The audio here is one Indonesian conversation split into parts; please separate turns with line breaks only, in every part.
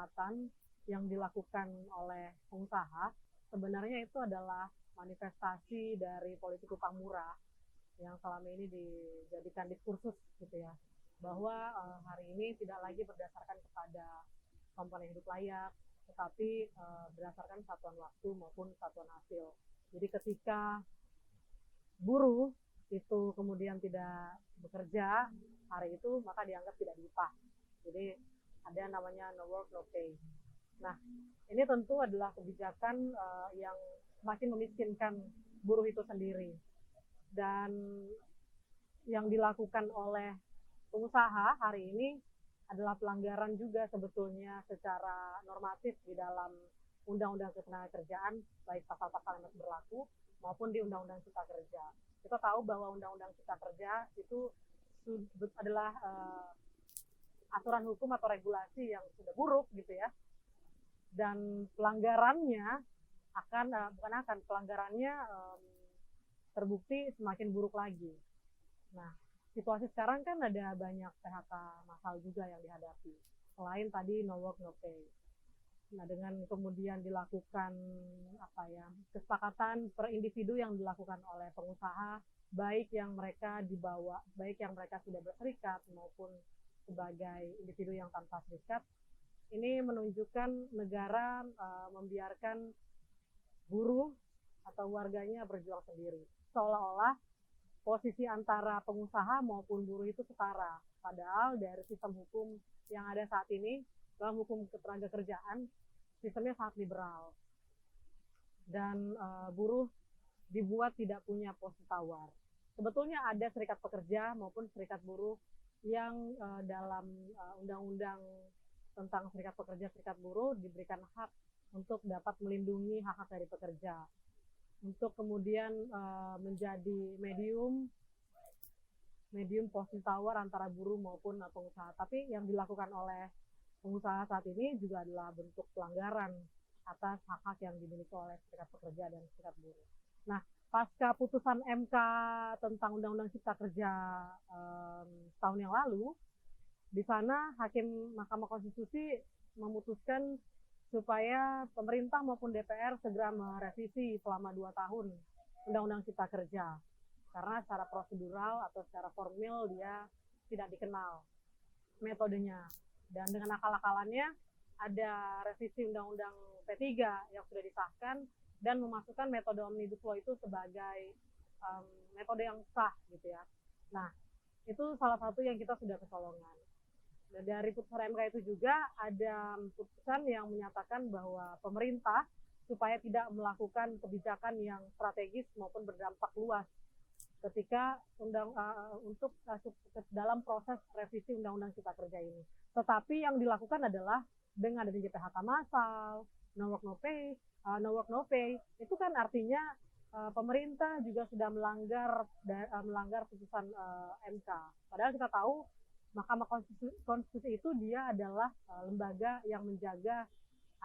kesepakatan yang dilakukan oleh pengusaha, sebenarnya itu adalah manifestasi dari politik upah murah yang selama ini dijadikan diskursus gitu ya, bahwa hari ini tidak lagi berdasarkan kepada komponen hidup layak, tetapi berdasarkan satuan waktu maupun satuan hasil. Jadi ketika buruh itu kemudian tidak bekerja hari itu, maka dianggap tidak diupah. Jadi ada namanya no work no pay. Nah, ini tentu adalah kebijakan yang semakin memiskinkan buruh itu sendiri. Dan yang dilakukan oleh pengusaha hari ini adalah pelanggaran juga sebetulnya secara normatif di dalam Undang-Undang Ketenagakerjaan, baik pasal-pasal yang masih berlaku maupun di Undang-Undang Cipta Kerja. Kita tahu bahwa Undang-Undang Cipta Kerja itu adalah aturan hukum atau regulasi yang sudah buruk gitu ya, dan pelanggarannya pelanggarannya terbukti semakin buruk lagi. Nah, situasi sekarang kan ada banyak PHK massal juga yang dihadapi, selain tadi no work no pay. Nah, dengan kemudian dilakukan kesepakatan per individu yang dilakukan oleh pengusaha, baik yang mereka sudah berserikat maupun sebagai individu yang tanpa serikat, ini menunjukkan negara membiarkan buruh atau warganya berjuang sendiri, seolah-olah posisi antara pengusaha maupun buruh itu setara. Padahal dari sistem hukum yang ada saat ini, dalam hukum ketenagakerjaan, sistemnya sangat liberal. Dan buruh dibuat tidak punya posisi tawar. Sebetulnya ada serikat pekerja maupun serikat buruh yang dalam undang-undang tentang serikat pekerja, serikat buruh diberikan hak untuk dapat melindungi hak-hak dari pekerja, untuk kemudian menjadi medium posisi tawar antara buruh maupun pengusaha. Tapi yang dilakukan oleh pengusaha saat ini juga adalah bentuk pelanggaran atas hak-hak yang dimiliki oleh serikat pekerja dan serikat buruh. Nah, pasca putusan MK tentang Undang-Undang Cipta Kerja tahun yang lalu, di sana Hakim Mahkamah Konstitusi memutuskan supaya pemerintah maupun DPR segera merevisi selama 2 tahun Undang-Undang Cipta Kerja, karena secara prosedural atau secara formil dia tidak dikenal metodenya. Dan dengan akal-akalannya ada revisi Undang-Undang P3 yang sudah disahkan dan memasukkan metode Omnibus Law itu sebagai metode yang sah gitu ya. Nah, itu salah satu yang kita sudah kecolongan. Dan dari putusan MK itu juga ada putusan yang menyatakan bahwa pemerintah supaya tidak melakukan kebijakan yang strategis maupun berdampak luas ketika dalam proses revisi Undang-Undang Cipta Kerja ini. Tetapi yang dilakukan adalah dengan adanya PHK massal, no work no pay, itu kan artinya pemerintah juga sudah melanggar putusan MK. Padahal kita tahu Mahkamah Konstitusi itu dia adalah lembaga yang menjaga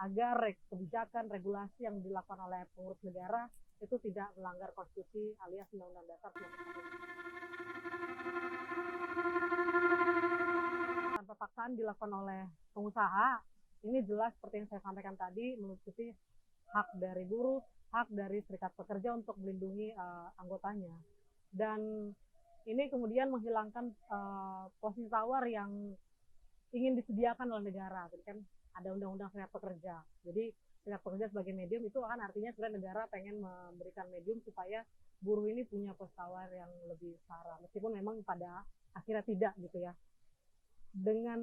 agar kebijakan regulasi yang dilakukan oleh pengurus negara itu tidak melanggar konstitusi alias Undang-Undang Dasar 1945. Tanpa paksaan dilakukan oleh pengusaha, ini jelas seperti yang saya sampaikan tadi, meliputi hak dari buruh, hak dari serikat pekerja untuk melindungi anggotanya. Dan ini kemudian menghilangkan posisi tawar yang ingin disediakan oleh negara. Jadi kan ada undang-undang serikat pekerja. Jadi serikat pekerja sebagai medium itu kan artinya sebenarnya negara pengen memberikan medium supaya buruh ini punya posisi tawar yang lebih setara. Meskipun memang pada akhirnya tidak gitu ya. Dengan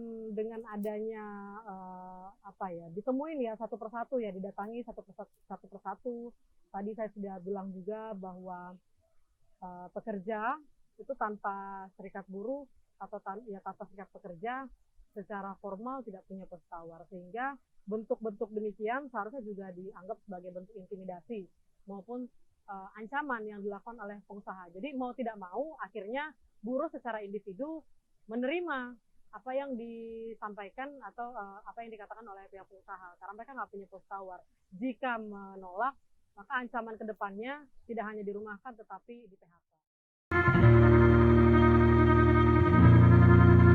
adanya ditemuin ya satu persatu ya, didatangi satu persatu. Tadi saya sudah bilang juga bahwa pekerja itu tanpa serikat buruh atau tanpa serikat pekerja secara formal tidak punya posisi tawar, sehingga bentuk-bentuk demikian seharusnya juga dianggap sebagai bentuk intimidasi maupun ancaman yang dilakukan oleh pengusaha. Jadi mau tidak mau akhirnya buruh secara individu menerima apa yang disampaikan atau apa yang dikatakan oleh pihak pengusaha, karena mereka nggak punya posisi tawar. Jika menolak, maka ancaman kedepannya tidak hanya dirumahkan tetapi di PHK.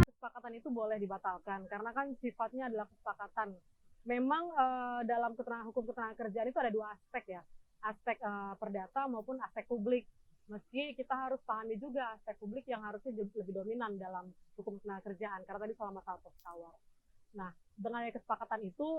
Kesepakatan itu boleh dibatalkan karena kan sifatnya adalah kesepakatan memang dalam hukum ketenagakerjaan itu ada dua aspek ya, aspek perdata maupun aspek publik. Meski kita harus pahami juga aspek publik yang harusnya lebih dominan dalam hukum ketenagakerjaan, karena tadi soal masalah tawar. Nah, dengan kesepakatan itu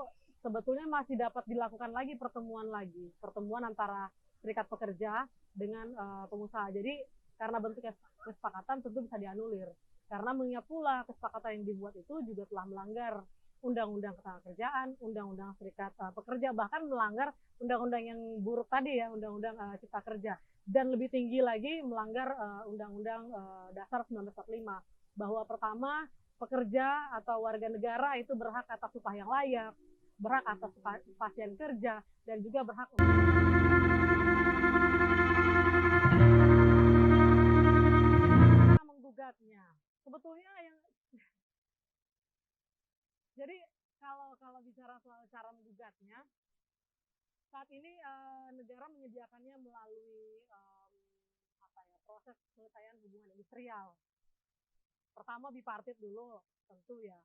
sebetulnya masih dapat dilakukan lagi pertemuan antara serikat pekerja dengan pengusaha. Jadi karena bentuknya kesepakatan tentu bisa dianulir. Karena mengingat pula kesepakatan yang dibuat itu juga telah melanggar undang-undang ketenagakerjaan, undang-undang serikat pekerja, bahkan melanggar undang-undang yang buruk tadi ya, undang-undang cipta kerja. Dan lebih tinggi lagi melanggar undang-undang dasar 1945, bahwa pertama pekerja atau warga negara itu berhak atas upah yang layak, berhak atas kepastian kerja, dan juga berhak menggugatnya. Sebetulnya yang jadi kalau kalau bicara soal cara menggugatnya, saat ini negara menyediakannya melalui apa ya, proses penyelesaian hubungan industrial. Pertama bipartit dulu, tentu ya,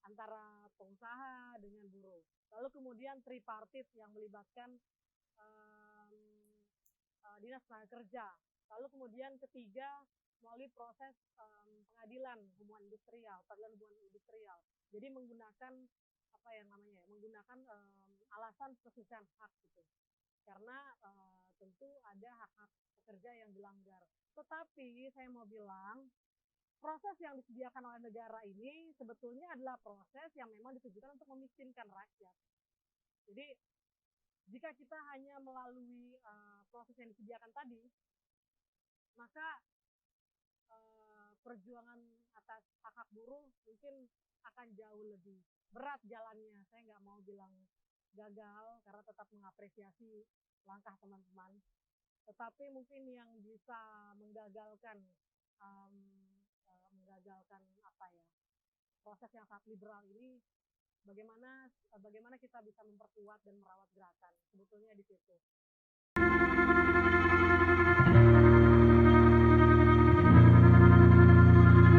antara pengusaha dengan buruh. Lalu kemudian tripartit yang melibatkan um, dinas tenaga kerja. Lalu kemudian ketiga melalui proses pengadilan hubungan industrial, peradilan hubungan industrial. Jadi menggunakan apa yang namanya ya, menggunakan alasan perselisihan hak gitu. Karena tentu ada hak-hak pekerja yang dilanggar. Tetapi saya mau bilang proses yang disediakan oleh negara ini sebetulnya adalah proses yang memang ditujukan untuk memiskinkan rakyat. Jadi jika kita hanya melalui proses yang disediakan tadi, maka perjuangan atas hak-hak buruh mungkin akan jauh lebih berat jalannya. Saya nggak mau bilang gagal karena tetap mengapresiasi langkah teman-teman. Tetapi mungkin yang bisa menggagalkan um, menggagalkan apa ya, proses yang sangat liberal ini, bagaimana bagaimana kita bisa memperkuat dan merawat gerakan, sebetulnya di situ.